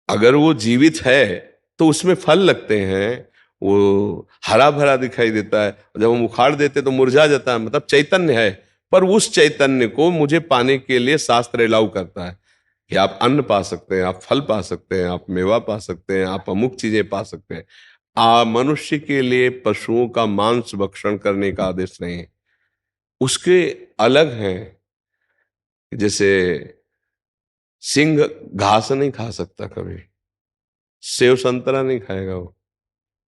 अगर वो जीवित है तो उसमें फल लगते हैं, वो हरा भरा दिखाई देता है। जब हम उखाड़ देते तो मुरझा जाता है, मतलब चैतन्य है। पर उस चैतन्य को मुझे पाने के लिए शास्त्र अलाउ करता है कि आप अन्न पा सकते हैं, आप फल पा सकते हैं, आप मेवा पा सकते हैं, आप अमुक चीजें पा सकते हैं। मनुष्य के लिए पशुओं का मांस भक्षण करने का आदेश नहीं है। उसके अलग हैं, जैसे सिंह घास नहीं खा सकता कभी, सेव संतरा नहीं खाएगा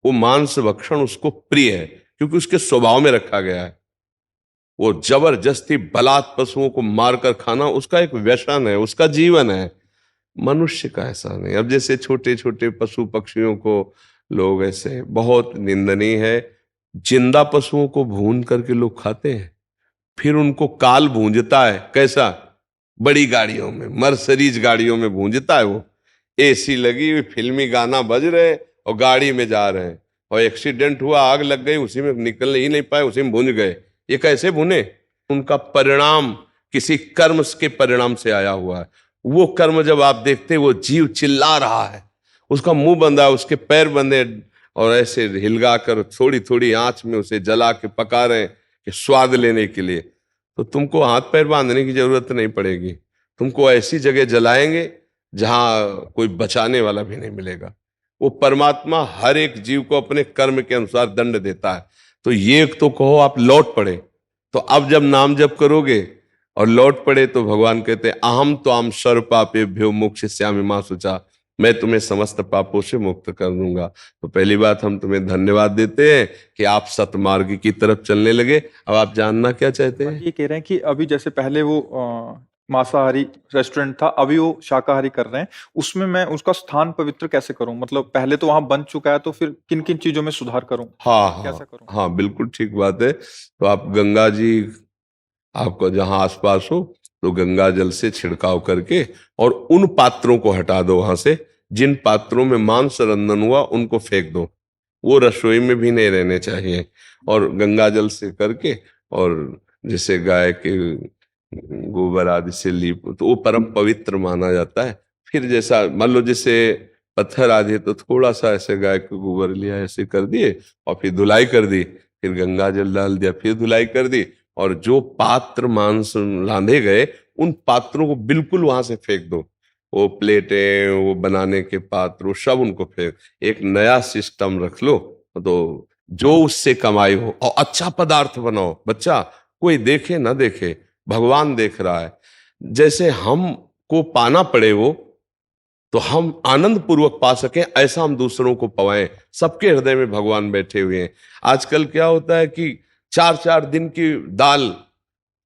वो मांस भक्षण उसको प्रिय है, क्योंकि उसके स्वभाव में रखा गया है। वो जबरदस्ती बलात् पशुओं को मारकर खाना उसका एक व्यसन है, उसका जीवन है। मनुष्य का ऐसा नहीं। अब जैसे छोटे छोटे पशु पक्षियों को लोग ऐसे, बहुत निंदनीय है, जिंदा पशुओं को भून करके लोग खाते हैं, फिर उनको काल भूंजता है। कैसा? बड़ी गाड़ियों में, मर्सिडीज गाड़ियों में भूंजता है वो, एसी लगी हुई, फिल्मी गाना बज रहे और गाड़ी में जा रहे हैं, और एक्सीडेंट हुआ, आग लग गई, उसी में निकल ही नहीं पाए, उसी में भूंज गए। ये कैसे भुने? उनका परिणाम किसी कर्म के परिणाम से आया हुआ है। वो कर्म जब आप देखते, वो जीव चिल्ला रहा है, उसका मुंह बंधा, उसके पैर बंधे, और ऐसे हिलगा कर थोड़ी थोड़ी आंच में उसे जला के पका रहे हैं कि स्वाद लेने के लिए। तो तुमको हाथ पैर बांधने की जरूरत नहीं पड़ेगी, तुमको ऐसी जगह जलाएंगे जहां कोई बचाने वाला भी नहीं मिलेगा। वो परमात्मा हर एक जीव को अपने कर्म के अनुसार दंड देता है। तो ये तो कहो आप लौट पड़े, तो अब जब नाम जप करोगे और लौट पड़े तो भगवान कहते हैं, अहम तो आम सर्व पापेभ्यो मोक्षयिष्यामि मा शुचा, मैं तुम्हें समस्त पापों से मुक्त कर दूंगा। तो पहली बात, हम तुम्हें धन्यवाद देते हैं कि आप सतमार्ग की तरफ चलने लगे। अब आप जानना क्या चाहते हैं? ये कह रहे हैं कि अभी जैसे पहले वो मांसाहारी रेस्टोरेंट था, अभी वो शाकाहारी कर रहे हैं, उसमें मैं उसका स्थान पवित्र कैसे करूं? मतलब पहले तो वहां बन चुका है, तो फिर किन किन चीजों में सुधार करूं? हाँ कैसा हाँ करूं? हाँ, बिल्कुल ठीक बात है। तो आप गंगा जी, आपको जहां आसपास हो, तो गंगा जल से छिड़काव करके और उन पात्रों को हटा दो वहां से, जिन पात्रों में मांस रंधन हुआ उनको फेंक दो, वो रसोई में भी नहीं रहने चाहिए। और गंगा जल से करके, और जैसे गाय के गोबर आदि से लीप, तो वो परम पवित्र माना जाता है। फिर जैसा मान लो, जैसे पत्थर आदि है, तो थोड़ा सा ऐसे गाय का गोबर लिया, ऐसे कर दिए, और फिर धुलाई कर दी, फिर गंगा जल डाल दिया, फिर धुलाई कर दी, और जो पात्र मांस रांधे गए उन पात्रों को बिल्कुल वहां से फेंक दो। वो प्लेटें, वो बनाने के पात्र, वो सब उनको फेंक, एक नया सिस्टम रख लो। तो जो उससे कमाई हो, और अच्छा पदार्थ बनाओ। बच्चा कोई देखे ना देखे, भगवान देख रहा है। जैसे हमको पाना पड़े वो, तो हम आनंद पूर्वक पा सकें, ऐसा हम दूसरों को पवाएं। सबके हृदय में भगवान बैठे हुए हैं। आजकल क्या होता है कि 4-4 दिन की दाल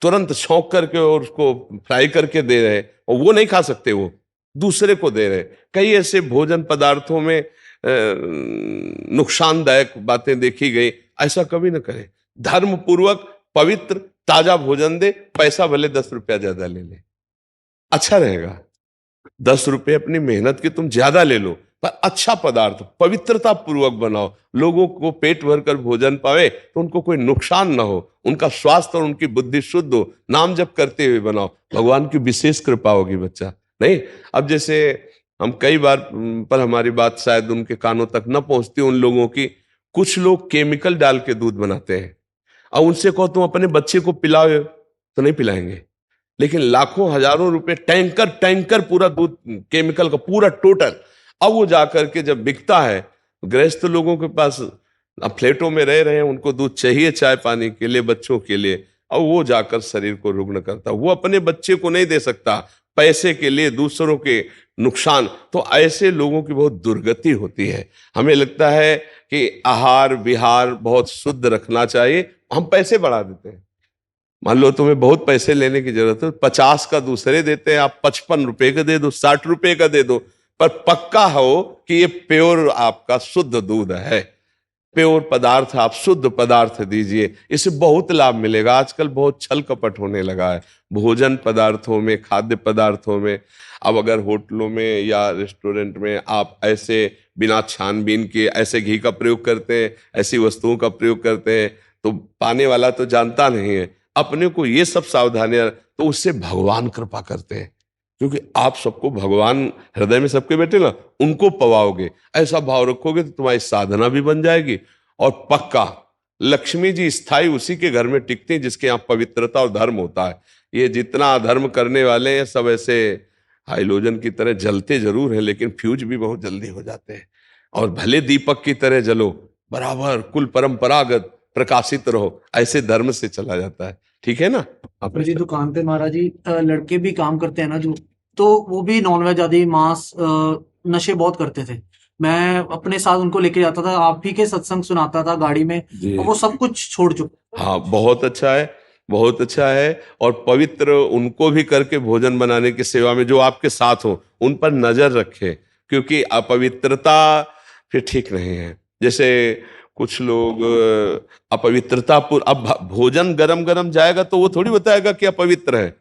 तुरंत छौंक करके और उसको फ्राई करके दे रहे, और वो नहीं खा सकते, वो दूसरे को दे रहे। कई ऐसे भोजन पदार्थों में नुकसानदायक बातें देखी गई। ऐसा कभी ना करें। धर्म पूर्वक पवित्र ताजा भोजन दे, पैसा भले 10 रुपया ज्यादा ले ले, अच्छा रहेगा। 10 रुपए अपनी मेहनत के तुम ज्यादा ले लो, पर अच्छा पदार्थ पवित्रता पूर्वक बनाओ, लोगों को पेट भरकर भोजन पावे, तो उनको कोई नुकसान ना हो, उनका स्वास्थ्य और उनकी बुद्धि शुद्ध हो, नाम जप करते हुए बनाओ। भगवान की विशेष कृपा होगी बच्चा। नहीं, अब जैसे हम कई बार, पर हमारी बात शायद उनके कानों तक न पहुंचती उन लोगों की, कुछ लोग केमिकल डाल के दूध बनाते हैं, और उनसे कहो तुम अपने बच्चे को पिलाओ, तो नहीं पिलाएंगे। लेकिन लाखों हजारों रुपए, टैंकर पूरा दूध केमिकल का पूरा टोटल, अब वो जाकर के जब बिकता है गृहस्थ लोगों के पास अब फ्लैटों में रह रहे हैं, उनको दूध चाहिए चाय पानी के लिए, बच्चों के लिए, और वो जाकर शरीर को रुग्ण करता, वो अपने बच्चे को नहीं दे सकता पैसे के लिए, दूसरों के नुकसान। तो ऐसे लोगों की बहुत दुर्गति होती है। हमें लगता है कि आहार विहार बहुत शुद्ध रखना चाहिए, हम पैसे बढ़ा देते हैं। मान लो तुम्हें बहुत पैसे लेने की जरूरत है, 50 का दूसरे देते हैं, आप 55 रुपए का दे दो, 60 रुपए का दे दो, पर पक्का हो कि ये प्योर आपका शुद्ध दूध है, प्योर पदार्थ, आप शुद्ध पदार्थ दीजिए, इससे बहुत लाभ मिलेगा। आजकल बहुत छल कपट होने लगा है भोजन पदार्थों में, खाद्य पदार्थों में। अब अगर होटलों में या रेस्टोरेंट में आप ऐसे बिना छानबीन के ऐसे घी का प्रयोग करते हैं, ऐसी वस्तुओं का प्रयोग करते हैं, तो पाने वाला तो जानता नहीं है, अपने को ये सब सावधानियां, तो उससे भगवान कृपा करते हैं, क्योंकि आप सबको भगवान हृदय में सबके बैठे ना, उनको पवाओगे, ऐसा भाव रखोगे तो तुम्हारी साधना भी बन जाएगी। और पक्का लक्ष्मी जी स्थायी उसी के घर में टिकती हैं जिसके यहाँ पवित्रता और धर्म होता है। ये जितना अधर्म करने वाले हैं सब ऐसे हाइलोजन की तरह जलते जरूर हैं, लेकिन फ्यूज भी बहुत जल्दी हो जाते हैं। और भले दीपक की तरह जलो, बराबर कुल परंपरागत प्रकाशित रहो, ऐसे धर्म से चला जाता है। ठीक है ना? आप जी दुकान पे महाराज जी लड़के भी काम करते हैं ना जो, तो वो भी नॉनवेज आदि मांस नशे बहुत करते थे। मैं अपने साथ उनको लेके जाता था, आप ही के सत्संग सुनाता था गाड़ी में, जी। और वो सब कुछ छोड़ चुके। हाँ, बहुत अच्छा है, बहुत अच्छा है। और पवित्र उनको भी करके भोजन बनाने की सेवा में जो आपके साथ हो, उन पर नजर रखे, क्योंकि अपवित्रता फिर ठीक नहीं है। जैसे कुछ लोग अपवित्रता अब भोजन गरम गरम जाएगा तो वो थोड़ी बताएगा कि अपवित्र है,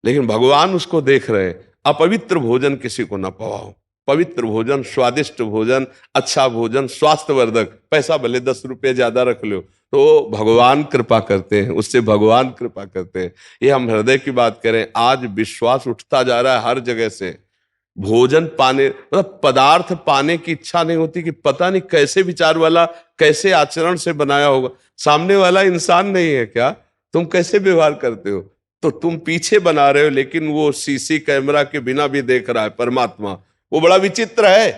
लेकिन भगवान उसको देख रहे हैं। अपवित्र भोजन किसी को ना पवाओ, पवित्र भोजन, स्वादिष्ट भोजन, अच्छा भोजन, स्वास्थ्यवर्धक, पैसा भले 10 रुपये ज्यादा रख लो, तो भगवान कृपा करते हैं, उससे भगवान कृपा करते हैं। ये हम हृदय की बात करें, आज विश्वास उठता जा रहा है हर जगह से। भोजन पाने मतलब पदार्थ पाने की इच्छा नहीं होती कि पता नहीं कैसे विचार वाला, कैसे आचरण से बनाया होगा। सामने वाला इंसान नहीं है क्या? तुम कैसे व्यवहार करते हो? तो तुम पीछे बना रहे हो, लेकिन वो सीसी कैमरा के बिना भी देख रहा है परमात्मा। वो बड़ा विचित्र है,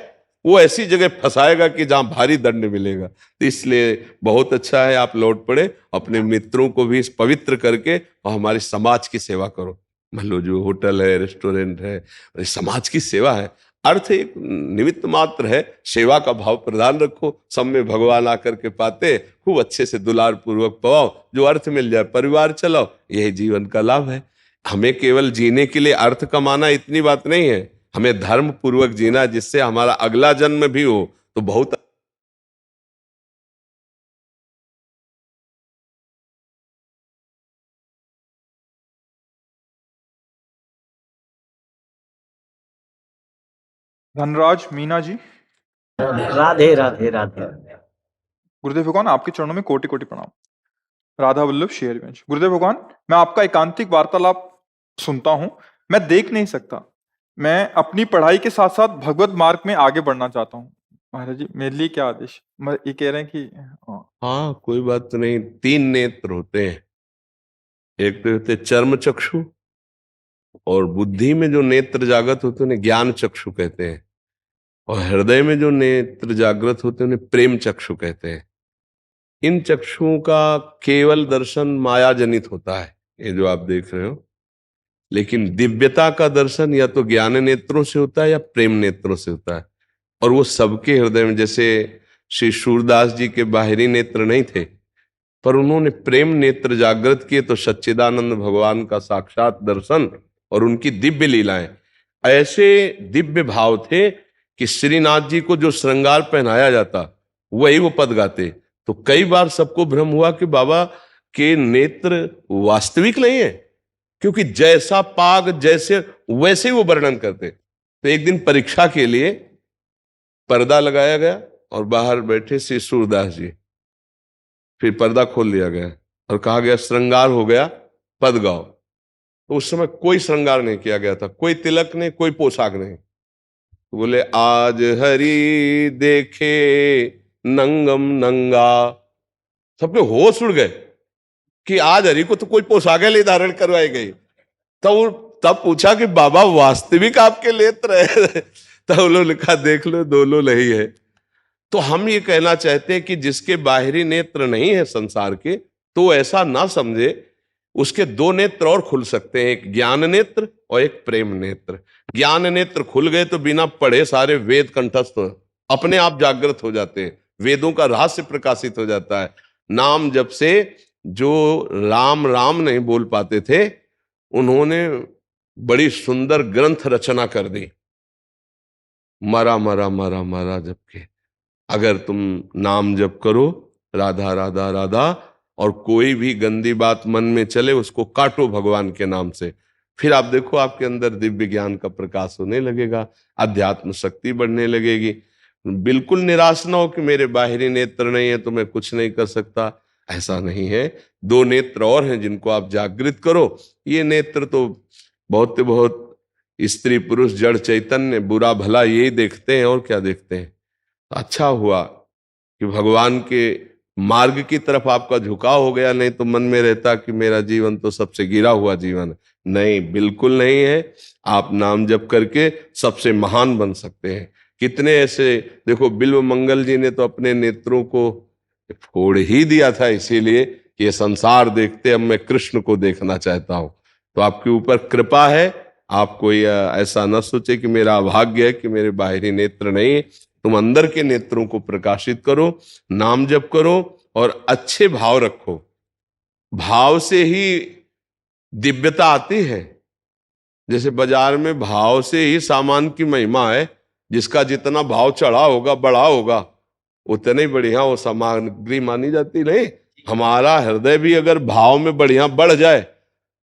वो ऐसी जगह फंसाएगा कि जहां भारी दंड मिलेगा। तो इसलिए बहुत अच्छा है आप लौट पड़े, अपने मित्रों को भी पवित्र करके और हमारे समाज की सेवा करो। मान लो जो होटल है, रेस्टोरेंट है, समाज की सेवा है, अर्थ एक निमित्त मात्र है, सेवा का भाव प्रदान रखो, सब में भगवान आकर के पाते, खूब अच्छे से दुलार पूर्वक पवाओ, जो अर्थ मिल जाए परिवार चलाओ, यही जीवन का लाभ है। हमें केवल जीने के लिए अर्थ कमाना इतनी बात नहीं है, हमें धर्म पूर्वक जीना, जिससे हमारा अगला जन्म भी हो तो बहुत। धनराज मीना जी, राधे राधे राधे। गुरुदेव भगवान आपके चरणों में कोटि कोटि प्रणाम। राधा वल्लभ शेरवंश। गुरुदेव भगवान, मैं आपका एकांतिक वार्तालाप सुनता हूँ, मैं देख नहीं सकता। मैं अपनी पढ़ाई के साथ साथ भगवत मार्ग में आगे बढ़ना चाहता हूँ। महाराज जी मेरे लिए क्या आदेश? ये कह रहे हैं कि हाँ, कोई बात नहीं। 3 नेत्र होते हैं, एक तो होते चर्म चक्षु, और बुद्धि में जो नेत्र जागृत होते हैं उन्हें ज्ञान चक्षु कहते हैं, और हृदय में जो नेत्र जागृत होते हैं उन्हें प्रेम चक्षु कहते हैं। इन चक्षुओं का केवल दर्शन माया जनित होता है, ये जो आप देख रहे हो, लेकिन दिव्यता का दर्शन या तो ज्ञान नेत्रों से होता है या प्रेम नेत्रों से होता है। और वो सबके हृदय में, जैसे श्री सूरदास जी के बाहरी नेत्र नहीं थे, पर उन्होंने प्रेम नेत्र जागृत किए तो सच्चिदानंद भगवान का साक्षात दर्शन और उनकी दिव्य लीलाएं, ऐसे दिव्य भाव थे कि श्रीनाथ जी को जो श्रृंगार पहनाया जाता वही वो पद गाते। तो कई बार सबको भ्रम हुआ कि बाबा के नेत्र वास्तविक नहीं है, क्योंकि जैसा पाग जैसे वैसे ही वो वर्णन करते। तो एक दिन परीक्षा के लिए पर्दा लगाया गया और बाहर बैठे श्री सूरदास जी, फिर पर्दा खोल लिया गया और कहा गया श्रृंगार हो गया, पद गाओ। तो उस समय कोई श्रृंगार नहीं किया गया था, कोई तिलक नहीं, कोई पोशाक नहीं। तो बोले आज हरि देखे नंगम नंगा, सबके होश उड़ गए कि आज हरि को तो कोई पोशाकें नहीं धारण करवाई गई। तब पूछा कि बाबा वास्तविक आपके नेत्र है? तब उन्होंने लिखा देख लो दोनों नहीं है। तो हम ये कहना चाहते हैं कि जिसके बाहरी नेत्र नहीं है संसार के, तो ऐसा ना समझे, उसके दो नेत्र और खुल सकते हैं, एक ज्ञान नेत्र और एक प्रेम नेत्र। ज्ञान नेत्र खुल गए तो बिना पढ़े सारे वेद कंठस्थ अपने आप जागृत हो जाते हैं, वेदों का रहस्य प्रकाशित हो जाता है। नाम जब से जो राम राम नहीं बोल पाते थे, उन्होंने बड़ी सुंदर ग्रंथ रचना कर दी, मरा मरा मरा मरा जबकि। अगर तुम नाम जप करो राधा राधा राधा, और कोई भी गंदी बात मन में चले उसको काटो भगवान के नाम से, फिर आप देखो आपके अंदर दिव्य ज्ञान का प्रकाश होने लगेगा, अध्यात्म शक्ति बढ़ने लगेगी। बिल्कुल निराश ना हो कि मेरे बाहरी नेत्र नहीं है तो मैं कुछ नहीं कर सकता, ऐसा नहीं है। दो नेत्र और हैं जिनको आप जागृत करो। ये नेत्र तो बहुत स्त्री पुरुष जड़ चैतन्य बुरा भला यही देखते हैं, और क्या देखते हैं। अच्छा हुआ कि भगवान के मार्ग की तरफ आपका झुकाव हो गया, नहीं तो मन में रहता कि मेरा जीवन तो सबसे गिरा हुआ जीवन है। नहीं, बिल्कुल नहीं है। आप नाम जप करके सबसे महान बन सकते हैं। कितने ऐसे, देखो बिल्व मंगल जी ने तो अपने नेत्रों को फोड़ ही दिया था, इसीलिए कि ये संसार देखते अब मैं कृष्ण को देखना चाहता हूं। तो आपके ऊपर कृपा है, आप कोई ऐसा न सोचे कि मेरा अभाग्य है कि मेरे बाहरी नेत्र नहीं है। तुम अंदर के नेत्रों को प्रकाशित करो, नाम जप करो और अच्छे भाव रखो। भाव से ही दिव्यता आती है। जैसे बाजार में भाव से ही सामान की महिमा है, जिसका जितना भाव चढ़ा होगा बढ़ा होगा उतने बढ़िया वो सामग्री मानी जाती। नहीं, हमारा हृदय भी अगर भाव में बढ़िया बढ़ जाए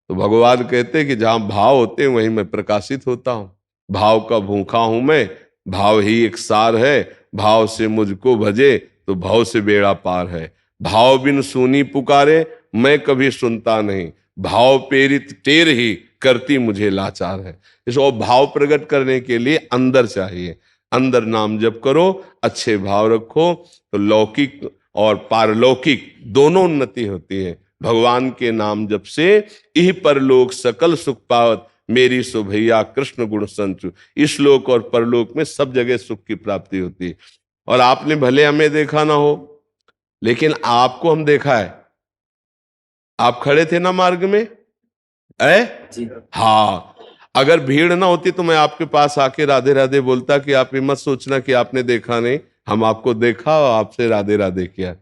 तो भगवान कहते हैं कि जहां भाव होते हैं वहीं मैं प्रकाशित होता हूं। भाव का भूखा हूं मैं, भाव ही एक सार है, भाव से मुझको भजे तो भाव से बेड़ा पार है। भाव बिन सुनी पुकारे मैं कभी सुनता नहीं, भाव प्रेरित टेर ही करती मुझे लाचार है। इसको भाव प्रकट करने के लिए अंदर चाहिए, अंदर नाम जप करो, अच्छे भाव रखो, तो लौकिक और पारलौकिक दोनों उन्नति होती है। भगवान के नाम जप से इह परलोक सकल सुख पावत, मेरी सुभैया कृष्ण गुण संचु। इस लोक और परलोक में सब जगह सुख की प्राप्ति होती है। और आपने भले हमें देखा ना हो, लेकिन आपको हम देखा है। आप खड़े थे ना मार्ग में, जी। हाँ, अगर भीड़ ना होती तो मैं आपके पास आके राधे राधे बोलता कि आप ये मत सोचना कि आपने देखा नहीं, हम आपको देखा और आपसे राधे राधे किया।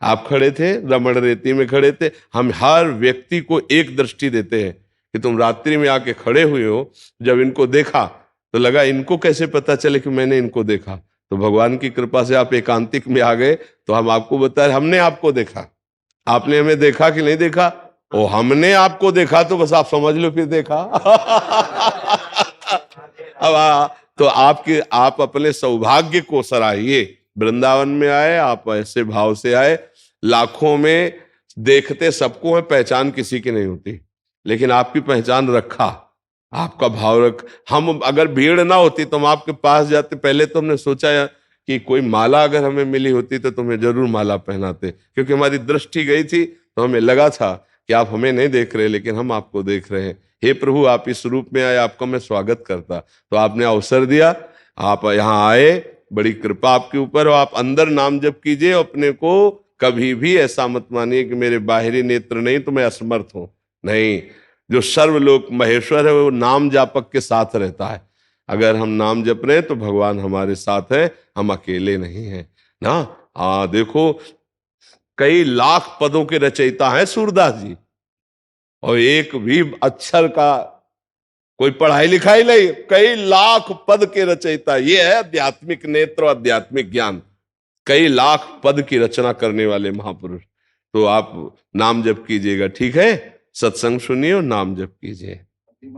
आप खड़े थे, रमण रेती में खड़े थे। हम हर व्यक्ति को एक दृष्टि देते हैं कि तुम रात्रि में आके खड़े हुए हो, जब इनको देखा तो लगा इनको कैसे पता चले कि मैंने इनको देखा। तो भगवान की कृपा से आप एकांतिक में आ गए तो हम आपको बताए हमने आपको देखा। आपने हमें देखा कि नहीं देखा? ओ, हमने आपको देखा तो बस आप समझ लो फिर देखा। अब तो आप अपने सौभाग्य को सराहिए। वृंदावन में आए, आप ऐसे भाव से आए। लाखों में देखते सबको है, पहचान किसी की नहीं होती, लेकिन आपकी पहचान रखा, आपका भाव रख। हम अगर भीड़ ना होती तो हम आपके पास जाते। पहले तो हमने सोचा कि कोई माला अगर हमें मिली होती तो तुम्हें जरूर माला पहनाते, क्योंकि हमारी दृष्टि गई थी तो हमें लगा था कि आप हमें नहीं देख रहे, लेकिन हम आपको देख रहे हैं। हे प्रभु, आप इस रूप में आए, आपका मैं स्वागत करता। तो आपने अवसर दिया, आप यहाँ आए, बड़ी कृपा आपके ऊपर। आप अंदर नाम जप कीजिए। अपने को कभी भी ऐसा मत मानिए कि मेरे बाहरी नेत्र नहीं तो मैं असमर्थ हूं। नहीं, जो सर्वलोक महेश्वर है वो नाम जापक के साथ रहता है। अगर हम नाम जप रहे हैं तो भगवान हमारे साथ है, हम अकेले नहीं हैं ना। देखो, कई लाख पदों के रचयिता हैं सूरदास जी, और एक भी अक्षर का कोई पढ़ाई लिखाई नहीं, कई लाख पद के रचयिता। ये है आध्यात्मिक नेत्र, आध्यात्मिक ज्ञान। कई लाख पद की रचना करने वाले महापुरुष। तो आप नाम जप कीजिएगा, ठीक है? सत्संग सुनिए और नाम जप कीजिए।